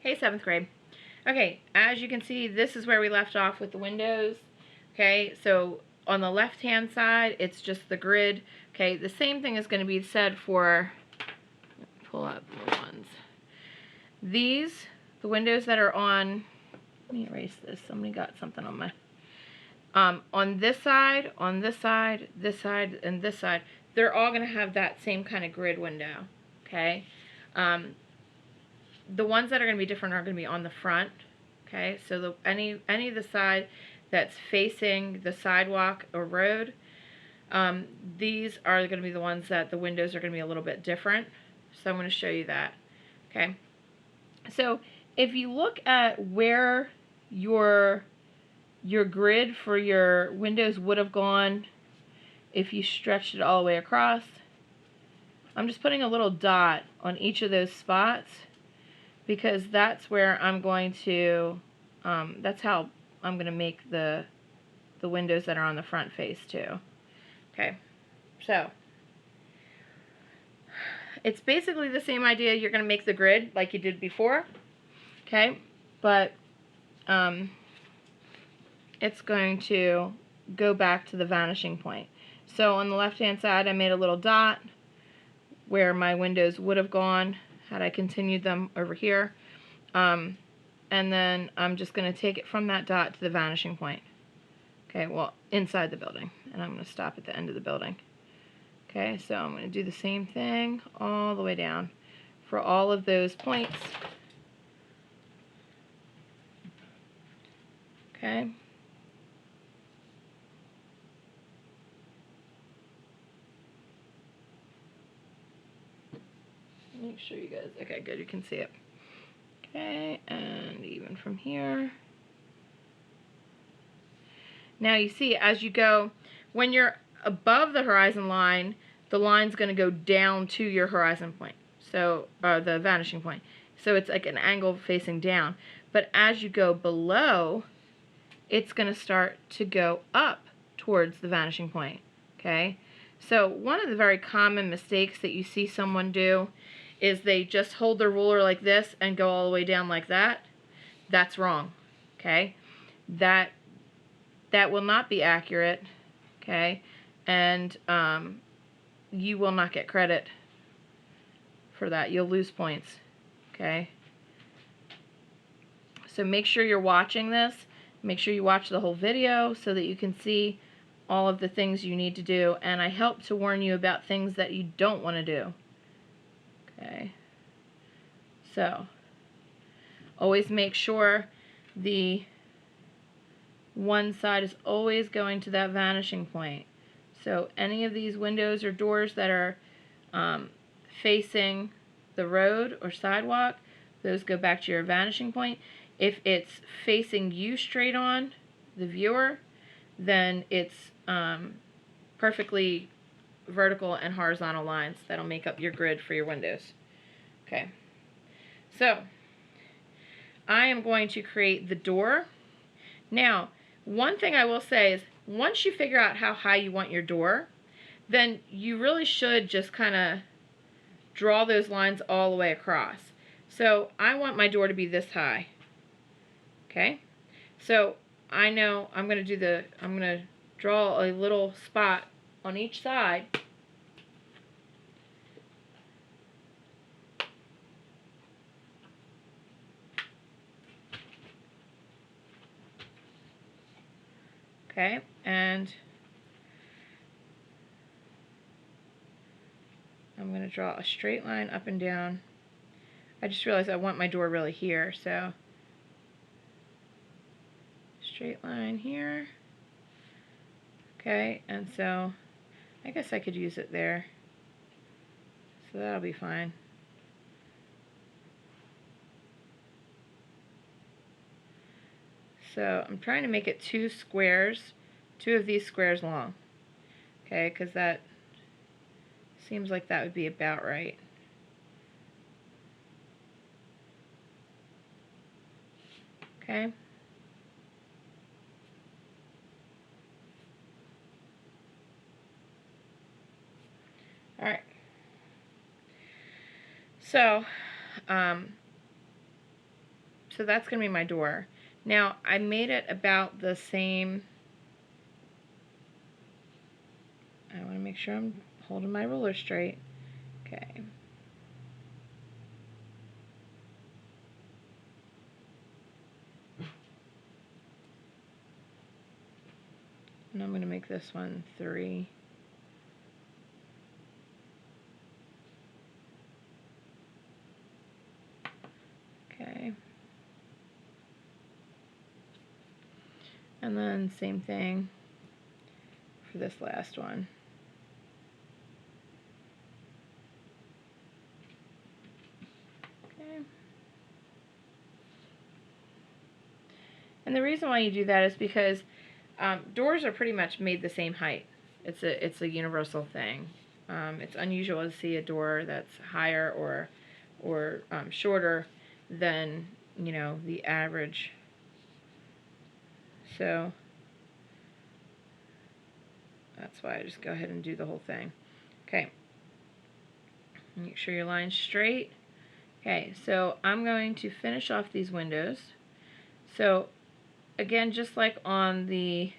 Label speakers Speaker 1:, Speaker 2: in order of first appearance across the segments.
Speaker 1: Hey, 7th grade. Okay, as you can see, this is where we left off with the windows. Okay, so on the left-hand side, it's just the grid. Okay, the same thing is going to be said for, pull up the ones. These, the windows that are on, let me erase this. Somebody got something on my, on this side, this side, and this side, they're all going to have that same kind of grid window. Okay. The ones that are going to be different are going to be on the front. Okay, so any of the side that's facing the sidewalk or road, these are going to be the ones that the windows are going to be a little bit different. So I'm going to show you that. Okay, so if you look at where your grid for your windows would have gone if you stretched it all the way across, I'm just putting a little dot on each of those spots, because that's where I'm going to, that's how I'm going to make the windows that are on the front face too. Okay, so it's basically the same idea. You're going to make the grid like you did before, okay, but it's going to go back to the vanishing point. So on the left hand side, I made a little dot where my windows would have gone had I continued them over here. And then I'm just going to take it from that dot to the vanishing point. Okay, well, inside the building. And I'm going to stop at the end of the building. Okay, so I'm going to do the same thing all the way down for all of those points. Okay. Make sure you guys, okay, good, you can see it. Okay, and even from here. Now you see, as you go, when you're above the horizon line, the line's going to go down to your horizon point, so the vanishing point. So it's like an angle facing down. But as you go below, it's going to start to go up towards the vanishing point. Okay? So one of the very common mistakes that you see someone do is they just hold their ruler like this and go all the way down like that. That's wrong. Okay? That will not be accurate. Okay? And you will not get credit for that. You'll lose points. Okay? So make sure you're watching this. Make sure you watch the whole video so that you can see all of the things you need to do. And I help to warn you about things that you don't want to do. Okay? So, always make sure the one side is always going to that vanishing point. So any of these windows or doors that are facing the road or sidewalk, those go back to your vanishing point. If it's facing you straight on, the viewer, then it's perfectly vertical and horizontal lines that'll make up your grid for your windows. Okay, so I am going to create the door. Now, one thing I will say is, once you figure out how high you want your door, then you really should just kind of draw those lines all the way across. So I want my door to be this high. Okay? So I know I'm going to draw a little spot on each side. Okay? And I'm going to draw a straight line up and down. I just realized I want my door really here, so straight line here. Okay, and so I guess I could use it there. So that'll be fine. So I'm trying to make it two of these squares long. Okay, because that seems like that would be about right. Okay. All right. So, so that's going to be my door. Now, I made it about the same. I want to make sure I'm holding my ruler straight. Okay. And I'm going to make this one 3. Okay. And then same thing for this last one. Okay. And the reason why you do that is because doors are pretty much made the same height. It's a universal thing. It's unusual to see a door that's higher or shorter than, you know, the average. So that's why I just go ahead and do the whole thing. Okay. Make sure your line's straight. Okay, so I'm going to finish off these windows. So again, just like on the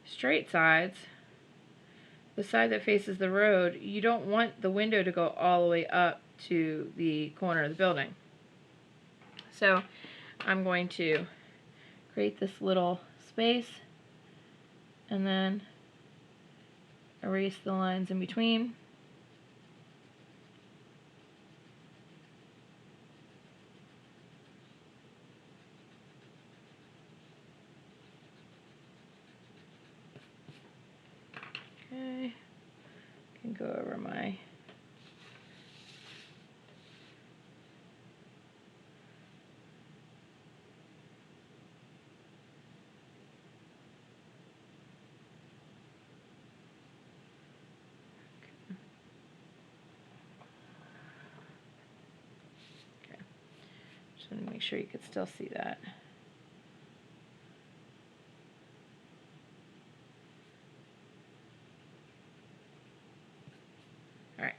Speaker 1: straight sides, the side that faces the road, you don't want the window to go all the way up to the corner of the building. So I'm going to create this little space and then erase the lines in between. Okay, can go over my just want to make sure you can still see that. Alright.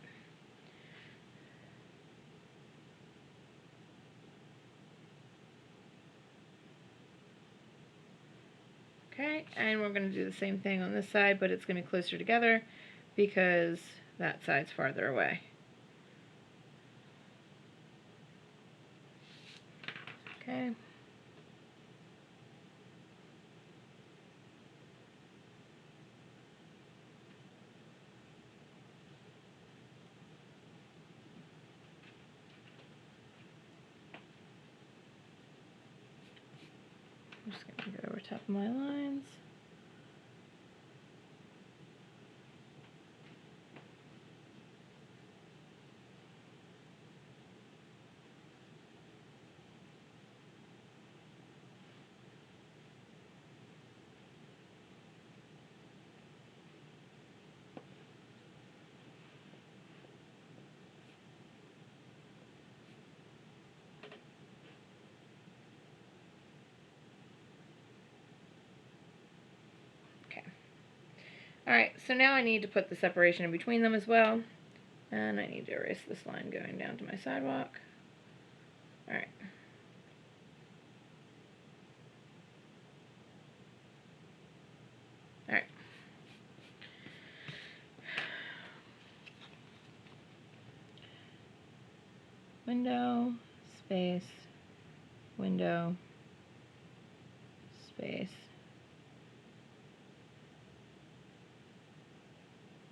Speaker 1: Okay, and we're going to do the same thing on this side, but it's going to be closer together because that side's farther away. Okay. I'm just going to go over top of my lines. Alright, so now I need to put the separation in between them as well. And I need to erase this line going down to my sidewalk. Alright. Alright. Window, space, window, space,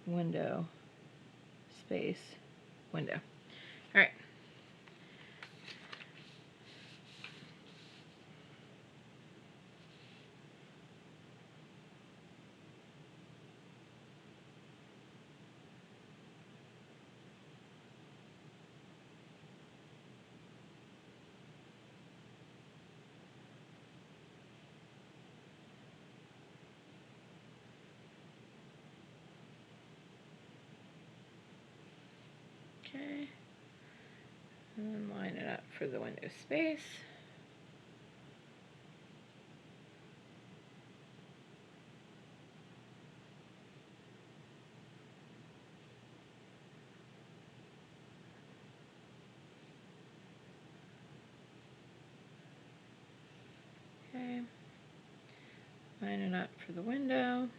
Speaker 1: window, space, window. Alright. Okay. And then line it up for the window space. Line it up for the window.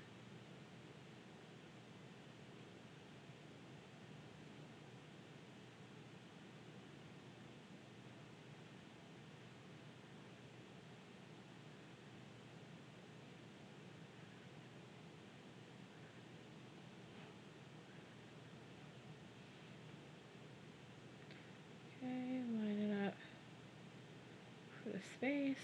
Speaker 1: Okay, line it up for the space.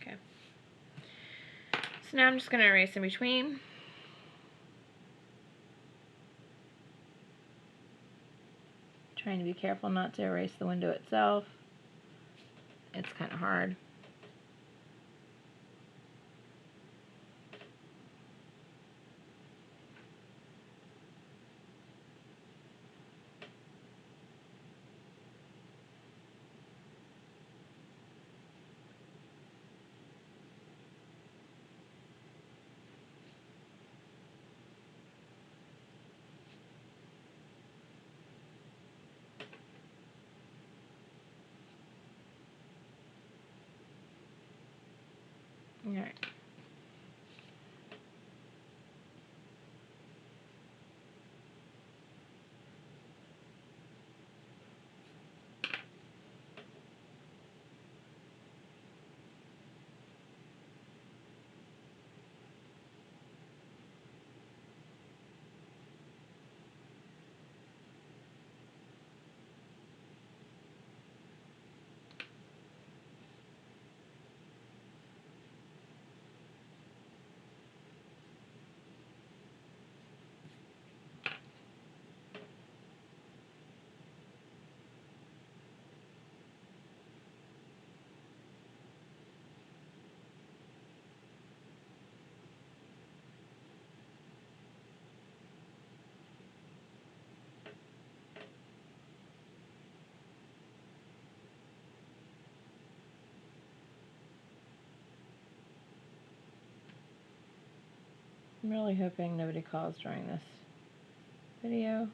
Speaker 1: Okay. So now I'm just going to erase in between. Trying to be careful not to erase the window itself. It's kind of hard. All right. I'm really hoping nobody calls during this video.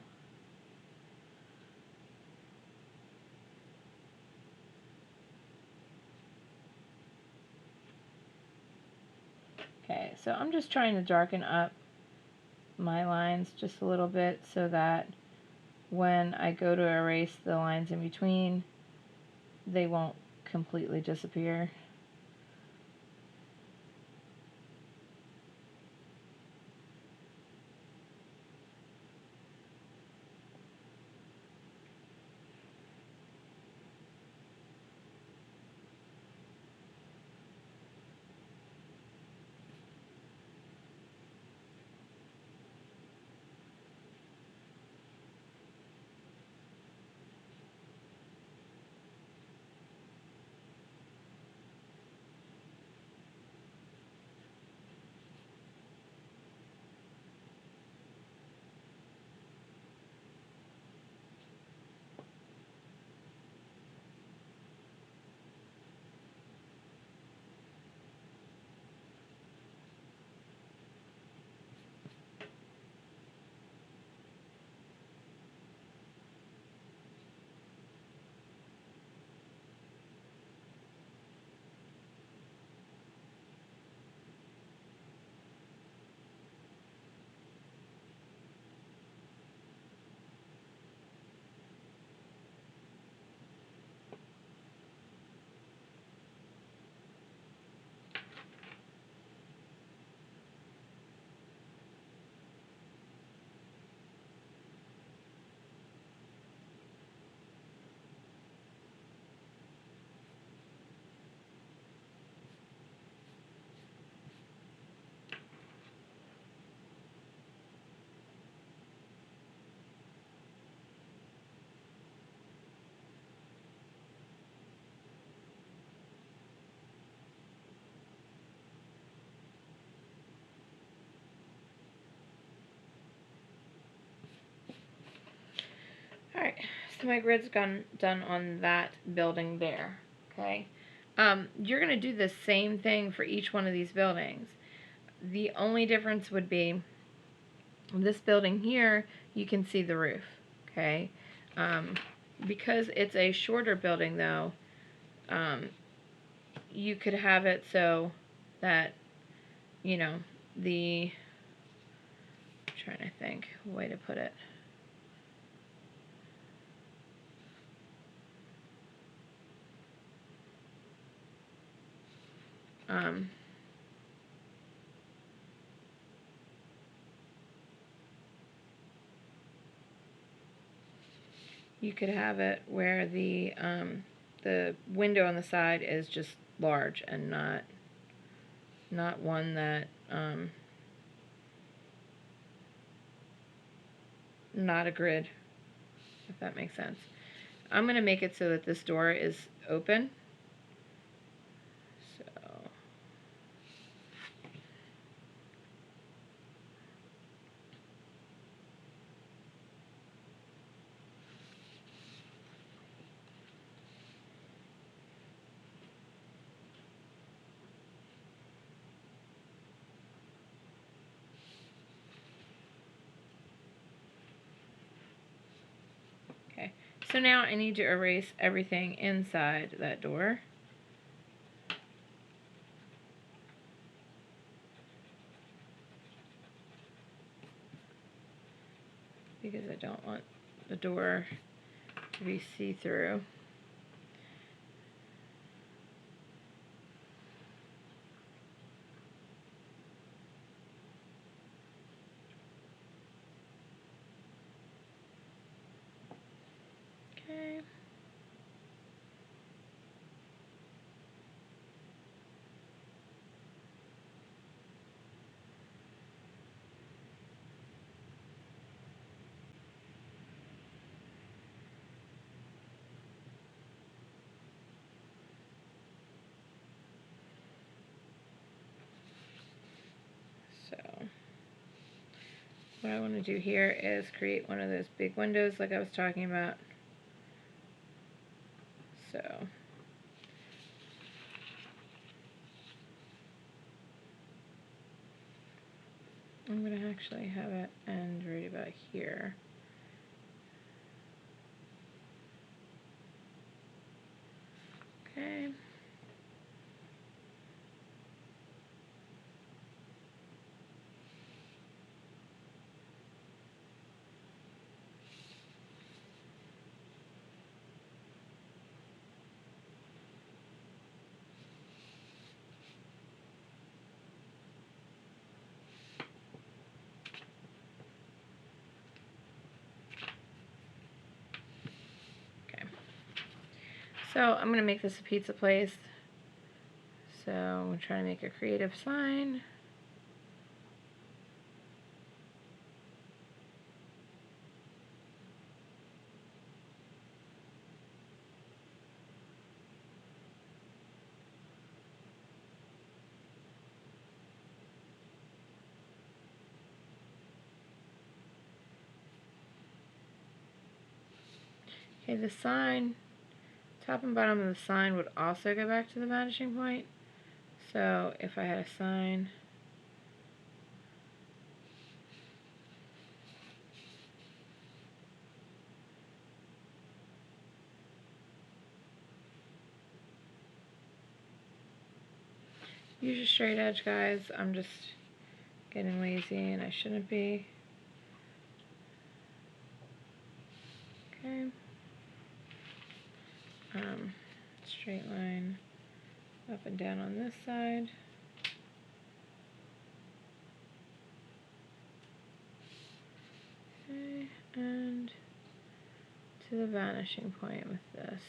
Speaker 1: Okay, so I'm just trying to darken up my lines just a little bit so that when I go to erase the lines in between, they won't completely disappear. So my grid's done on that building there, okay? You're going to do the same thing for each one of these buildings. The only difference would be this building here, you can see the roof, okay? Because it's a shorter building though, you could have it so that, you know, I'm trying to think a way to put it. You could have it where the window on the side is just large and not one that not a grid, if that makes sense. I'm going to make it so that this door is open. So okay. So now I need to erase everything inside that door. Because I don't want the door to be see-through. Okay. So what I want to do here is create one of those big windows like I was talking about. So I'm going to actually have it end right about here. Okay. So I'm going to make this a pizza place. So I'm going to try to make a creative sign. Okay, the sign, top and bottom of the sign would also go back to the vanishing point. So if I had a sign, use a straight edge, guys. I'm just getting lazy and I shouldn't be. Okay. Straight line up and down on this side. Okay, and to the vanishing point with this.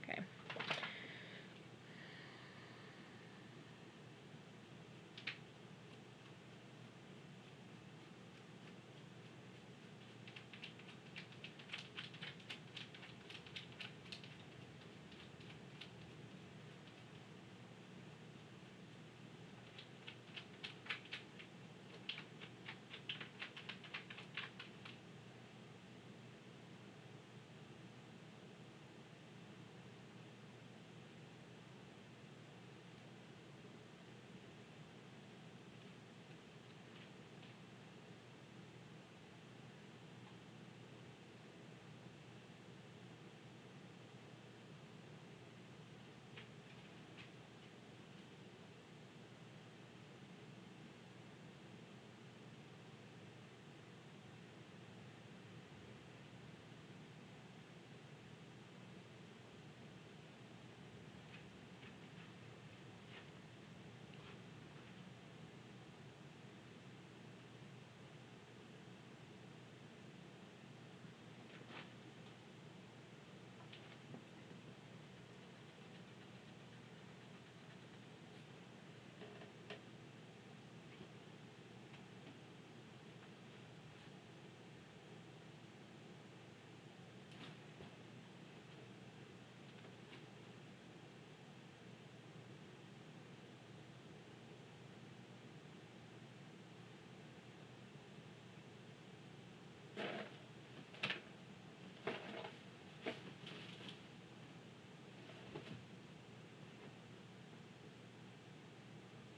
Speaker 1: Okay.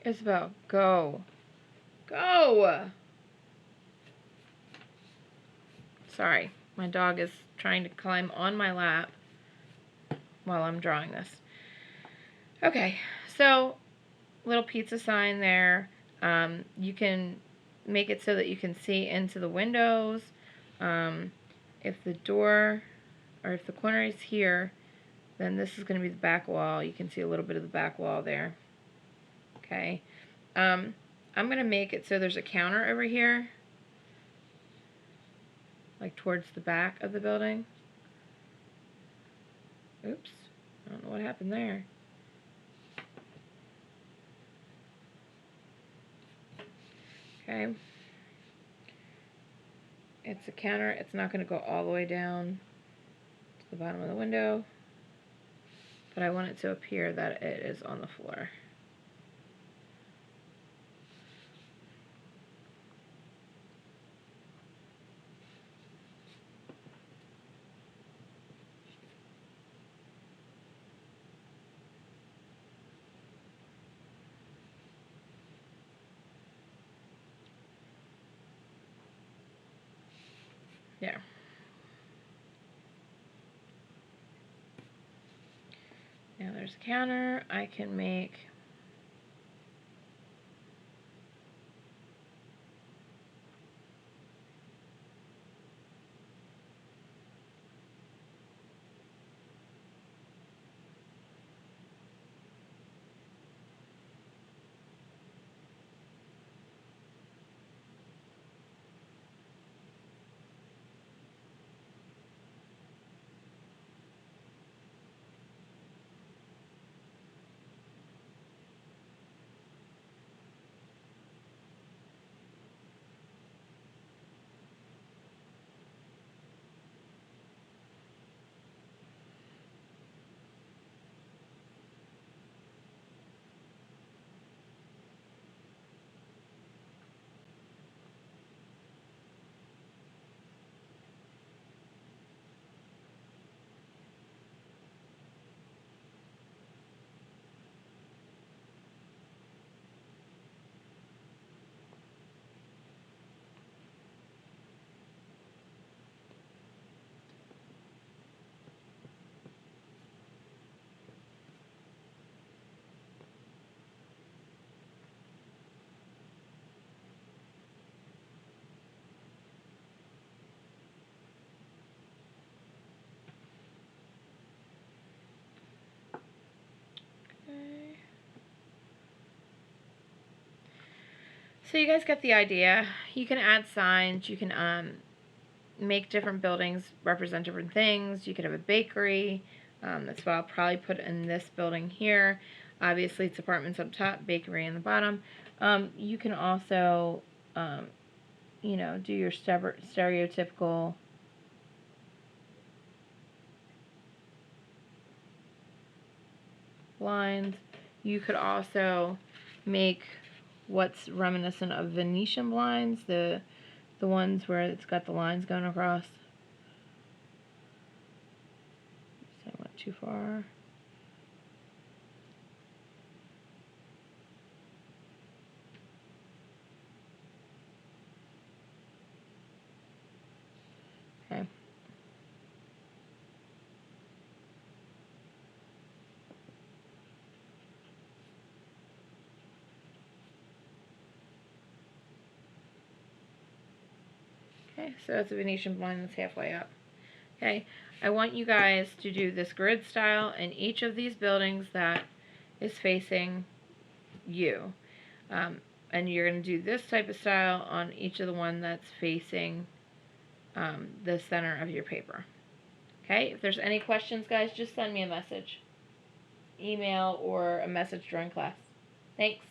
Speaker 1: Isabel, go. Go! Sorry, my dog is trying to climb on my lap while I'm drawing this. Okay, so little pizza sign there. You can make it so that you can see into the windows. If the door, or if the corner is here, then this is going to be the back wall. You can see a little bit of the back wall there. Okay. I'm going to make it so there's a counter over here, like towards the back of the building. Oops. I don't know what happened there. Okay. It's a counter. It's not going to go all the way down to the bottom of the window, but I want it to appear that it is on the floor. Yeah. Now there's a counter. I can make So you guys get the idea. You can add signs. You can make different buildings represent different things. You could have a bakery. That's what I'll probably put in this building here. Obviously, it's apartments up top, bakery in the bottom. You can also, you know, do your stereotypical lines. You could also make what's reminiscent of Venetian blinds, the ones where it's got the lines going across. So I went too far. Okay. Okay, so that's a Venetian blind that's halfway up. Okay, I want you guys to do this grid style in each of these buildings that is facing you. And you're going to do this type of style on each of the one that's facing the center of your paper. Okay, if there's any questions, guys, just send me a message, email, or a message during class. Thanks.